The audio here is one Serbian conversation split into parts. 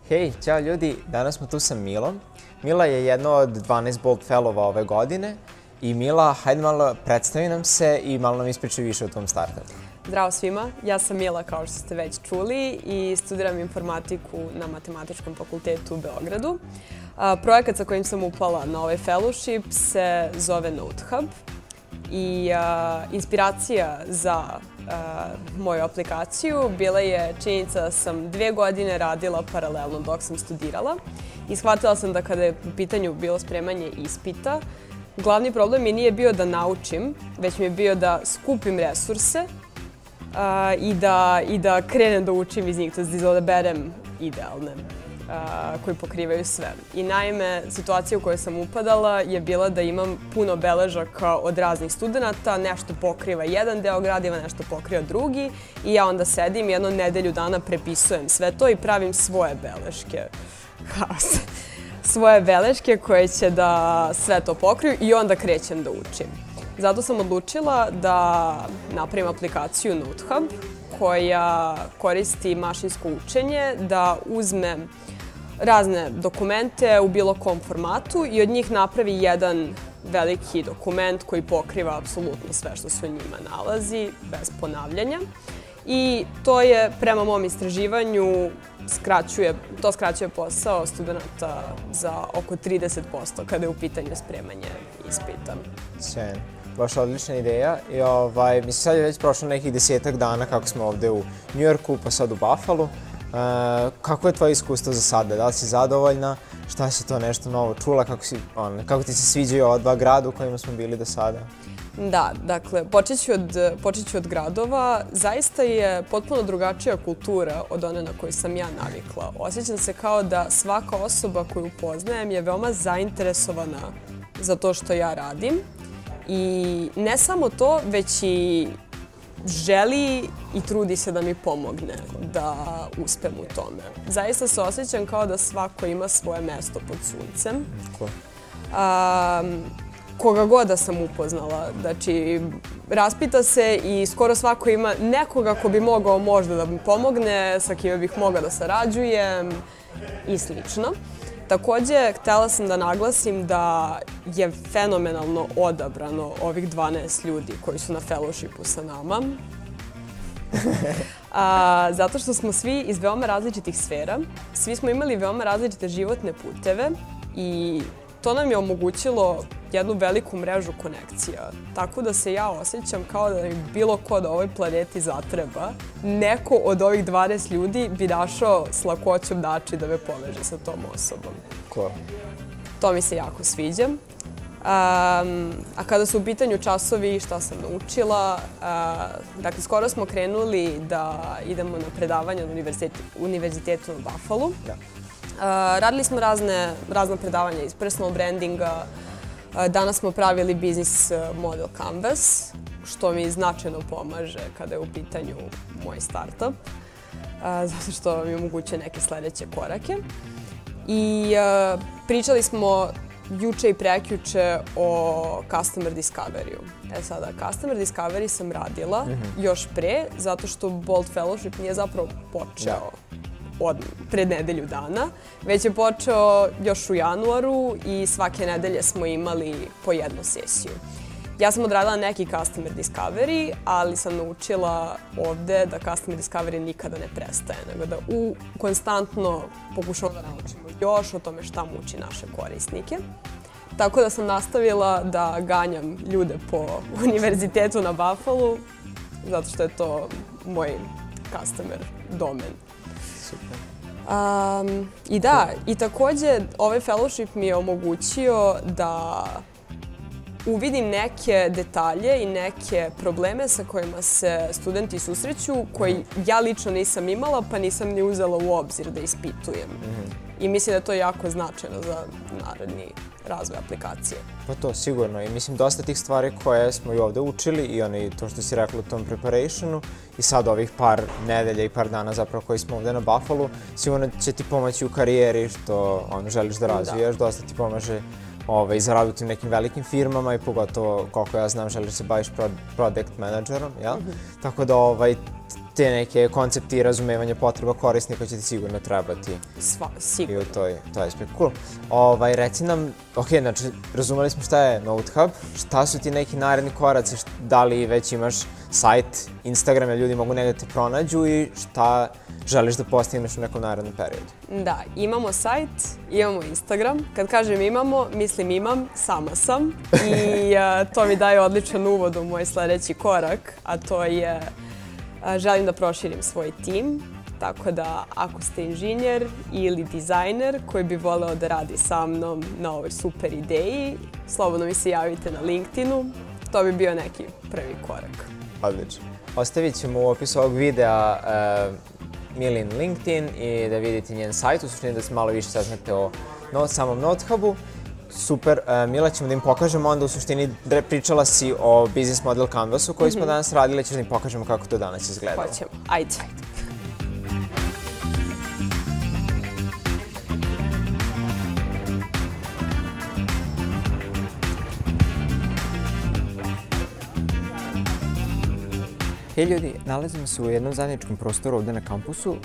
Hej, ćao ljudi, danas smo tu sa Milom. Mila je jedna od 12 Bold Fellova ove godine. I Mila, hajde malo predstavi nam se i malo nam ispričaj više o tom startupu. Zdravo svima, ja sam Mila, kao što ste već čuli, i studiram informatiku na Matematičkom fakultetu u Beogradu. Projekat sa kojim sam upala na ovaj fellowship se zove NoteHub i inspiracija za moju aplikaciju bila je činjenica da sam 2 godine radila paralelno dok sam studirala i shvatila sam da kada je u pitanju bilo spremanje ispita, glavni problem mi nije bio da naučim, već mi je bio da skupim resurse i da krenem da učim iz njih, to je da odaberem idealne koji pokrivaju sve. I naime, situacija u kojoj sam upadala je bila da imam puno beležaka od raznih studenta, nešto pokriva jedan deo gradiva, nešto pokriva drugi i ja onda sedim i jednu nedelju dana prepisujem sve to i pravim svoje beleške. Svoje beleške koje će da sve to pokriju i onda krećem da učim. Zato sam odlučila da napravim aplikaciju NoteHub koja koristi mašinsko učenje da uzme razne dokumente u bilo kom formatu i od njih napravi jedan veliki dokument koji pokriva apsolutno sve što se u njima nalazi, bez ponavljanja. I to je, prema mom istraživanju, skraćuje posao studenta za oko 30% kada je u pitanju spremanje ispita. Sjajno. Baš odlična ideja. Mislim, sad je već prošlo nekih 10-ak dana kako smo ovde u Njujorku, pa sad u Buffalu. Kako je tvoje iskustvo za sada? Da li si zadovoljna? Šta si to nešto novo čula? Kako ti se sviđaju ova dva grada u kojima smo bili do sada? Da, dakle, počet ću od gradova. Zaista je potpuno drugačija kultura od one na koju sam ja navikla. Osjećam se kao da svaka osoba koju poznajem je veoma zainteresovana za to što ja radim. I ne samo to, već i želi i trudi se da mi pomogne da uspem u tome. Zaista se osjećam kao da svako ima svoje mesto pod suncem. Koga god da sam upoznala. Znači, raspita se i skoro svako ima nekoga ko bi mogao možda da mi pomogne, sa kime bih mogla da sarađujem i slično. Takođe, htela sam da naglasim da je fenomenalno odabrano ovih 12 ljudi koji su na fellowshipu sa nama. Zato što smo svi iz veoma različitih sfera, svi smo imali veoma različite životne puteve i to nam je omogućilo jednu veliku mrežu konekcija. Tako da se ja osjećam kao da mi bilo ko na ovoj planeti zatreba. Neko od ovih 12 ljudi bi našao s lakoćom način da me poveže sa tom osobom. Ko? To mi se jako sviđa. A kada su u pitanju časovi, šta sam naučila, dakle, skoro smo krenuli da idemo na predavanje na univerzitetu na Buffalu. Radili smo razna predavanja iz personal brandinga. Danas smo pravili business model Canvas, što mi značajno pomaže kada je u pitanju moj startup, zato što mi omogućuje neke sledeće korake. I pričali smo juče i prekjuče o Customer Discovery-u. Sada, Customer Discovery sam radila još pre, zato što Bold Fellowship nije zapravo počeo pred nedelju dana, već je počeo još u januaru i svake nedelje smo imali po jednu sesiju. Ja sam odradila neki Customer Discovery, ali sam naučila ovde da Customer Discovery nikada ne prestaje, nego da konstantno pokušamo da naučimo još o tome šta muči naše korisnike. Tako da sam nastavila da ganjam ljude po univerzitetu na Buffalu, zato što je to moj customer domen. I da, i takođe ovaj fellowship mi je omogućio da uvidim neke detalje i neke probleme sa kojima se studenti susreću, koji ja lično nisam imala, pa nisam ni uzela u obzir da ispitujem. I mislim da je to jako značajno za naredni razvoj aplikacije. Pa to, sigurno. I mislim, dosta tih stvari koje smo i ovde učili i to što si rekla u tom preparationu i sad ovih par nedelja i par dana zapravo koji smo ovde na Buffalu, sigurno će ti pomoći u karijeri što želiš da razvijaš. Dosta ti pomaže i za rad u tim nekim velikim firmama i pogotovo, koliko ja znam, želiš se baviš product managerom, jel? Tako da te neke koncepte i razumevanja potreba korisnika će ti sigurno trebati. Sigurno. I u toj aspektu. Cool. Reci nam, znači, razumeli smo šta je NoteHub, šta su ti neki naredni koraci, da li već imaš sajt, Instagram, ljudi mogu negde te pronađu i šta želiš da postigneš u nekom narednom periodu? Da, imamo sajt, imamo Instagram. Kad kažem imamo, mislim imam, sama sam. I to mi daje odličan uvod u moj sledeći korak, a to je želim da proširim svoj tim. Tako da ako ste inženjer ili dizajner koji bi voleo da radi sa mnom na ovoj super ideji, slobodno mi se javite na LinkedInu. To bi bio neki prvi korak. Odlično. Ostavit ćemo u opisu ovog videa Milin LinkedIn i da vidite njen sajt, u suštini da se malo više saznate o samom NoteHubu. Super, Mila, ćemo da im pokažemo onda u suštini, pričala si o Business Model Canvasu koji smo danas radili, ćeš da im pokažemo kako to danas izgledalo. Hoćemo, ajde. Hej ljudi, nalazimo se u jednom zajedničkom prostoru ovde na kampusu.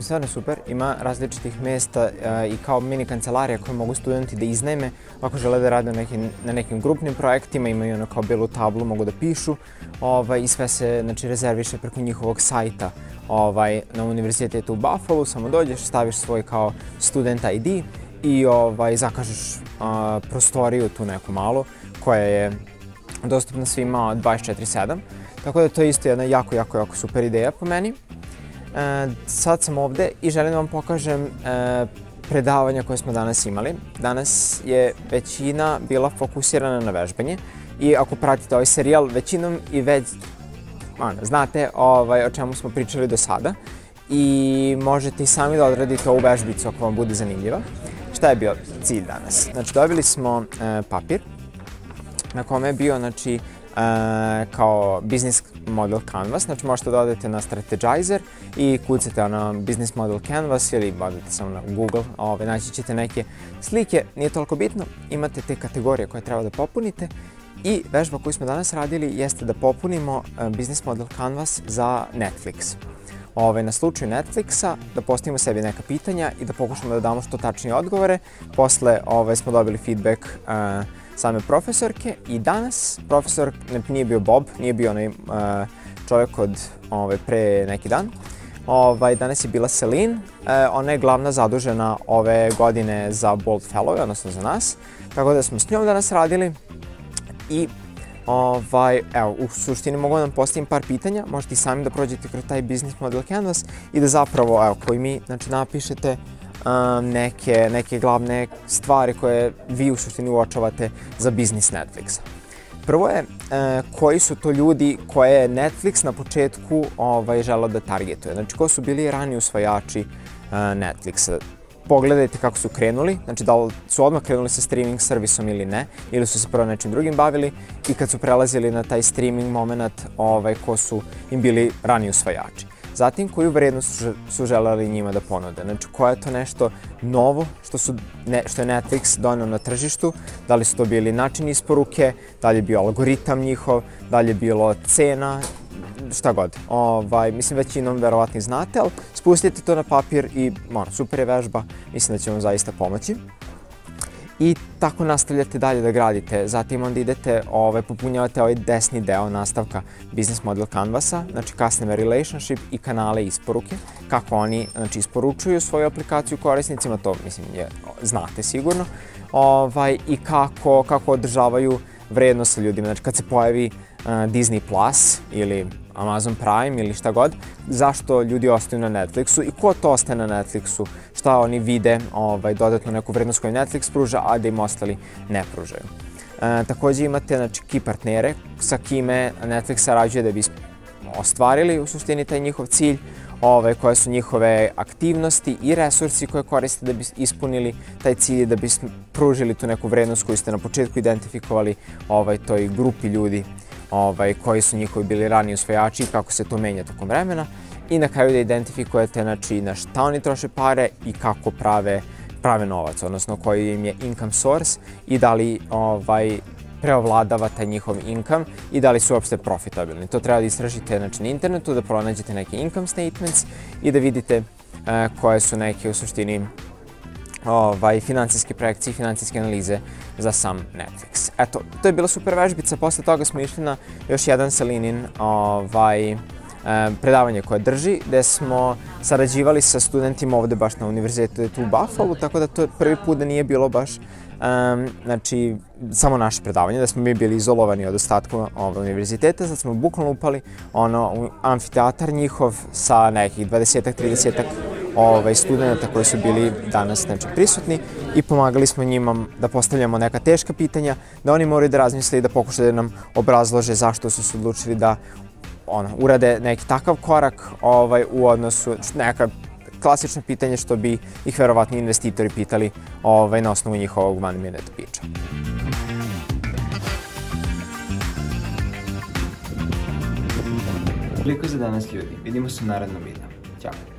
Stvarno super, ima različitih mesta i kao mini kancelarija koje mogu studenti da iznajme ako žele da rade na nekim grupnim projektima, imaju ono kao belu tablu, mogu da pišu i sve se rezerviše preko njihovog sajta na univerzitetu u Buffalo. Samo dođeš, staviš svoj kao student ID i zakažeš prostoriju tu neku malu koja je dostupna svima 24/7. Tako da to je isto jedna jako super ideja po meni. Sad sam ovde i želim da vam pokažem predavanja koje smo danas imali. Danas je većina bila fokusirana na vežbanje i ako pratite ovaj serijal, većinom i već znate o čemu smo pričali do sada i možete i sami da odradite ovu vežbicu ako vam bude zanimljiva. Šta je bio cilj danas? Znači, dobili smo papir na kome je bio, kao Business Model Canvas, znači možete da odete na Strategizer i kucate na Business Model Canvas ili odete samo na Google, naći ćete neke slike, nije toliko bitno, imate te kategorije koje treba da popunite i vežba koju smo danas radili jeste da popunimo Business Model Canvas za Netflix. Na slučaju Netflixa, da postavimo sebi neka pitanja i da pokušamo da damo što tačnije odgovore. Posle smo dobili feedback same profesorke i danas profesor nije bio Bob, nije bio onaj čovjek od pre neki dan. Danas je bila Celine, ona je glavna zadužena ove godine za Bold Fellow, odnosno za nas, tako da smo s njom danas radili i evo, u suštini mogu da vam postavim par pitanja, možete i sami da prođete kroz taj Business Model Canvas i da zapravo, evo, koji mi, napišete neke glavne stvari koje vi u suštini uočavate za biznis Netflixa. Prvo je, koji su to ljudi koje je Netflix na početku želeo da targetuje, znači ko su bili rani usvajači Netflixa. Pogledajte kako su krenuli, znači da li su odmah krenuli sa streaming servisom ili ne, ili su se prvo nečim drugim bavili i kad su prelazili na taj streaming moment, ko su im bili rani usvajači. Zatim, koju vrednost su želeli njima da ponude, znači koja je to nešto novo što je Netflix doneo na tržištu, da li su to bili način isporuke, da li je bio algoritam njihov, da li je bilo cena, šta god. Mislim, većinom verovatno znate, ali spustite to na papir i super je vežba, mislim da će vam zaista pomoći. I tako nastavljate dalje da gradite. Zatim onda idete, popunjavate ovaj desni deo nastavka Business Model Canvasa, znači Customer Relationship i kanale isporuke, kako oni isporučuju svoju aplikaciju korisnicima, to mislim znate sigurno, i kako održavaju vrednost sa ljudima. Znači kad se pojavi Disney Plus ili Amazon Prime ili šta god, zašto ljudi ostaju na Netflixu i ko to ostaje na Netflixu, šta oni vide dodatno neku vrednost koju Netflix pruža, a da im ostali ne pružaju. Takođe imate key partnere sa kime Netflix sarađuje da bi ostvarili u suštini taj njihov cilj, koje su njihove aktivnosti i resursi koje koriste da bi ispunili taj cilj, da bi pružili tu neku vrednost koju ste na početku identifikovali toj grupi ljudi koji su njihovi bili rani usvajači i kako se to menja tokom vremena. I na kraju da identifikujete na šta oni troše pare i kako prave novac, odnosno koji im je income source i da li preovladava taj njihov income i da li su uopšte profitabilni. To treba da istražite na internetu, da pronađete neke income statements i da vidite koje su neke u suštini finansijske projekcije i finansijske analize za sam Netflix. Eto, to je bila super vežbica. Posle toga smo išli na još jedan Selinin predavanje koje drži, gde smo sarađivali sa studentima ovde baš na univerzitetu u Buffalo, tako da to je prvi put da nije bilo baš samo naše predavanje, da smo mi bili izolovani od ostatka univerziteta, sad smo bukvalno upali u amfiteatar njihov sa nekih 20-30 studenta koji su bili danas prisutni i pomagali smo njima da postavljamo neka teška pitanja, da oni moraju da razmisle i da pokušaju da nam obrazlože zašto su se odlučili da urade neki takav korak u odnosu neka klasično pitanje što bi ih verovatni investitori pitali na osnovu njihovog one minute pitcha. Toliko za danas, ljudi. Vidimo se u narednom videu. Ćao!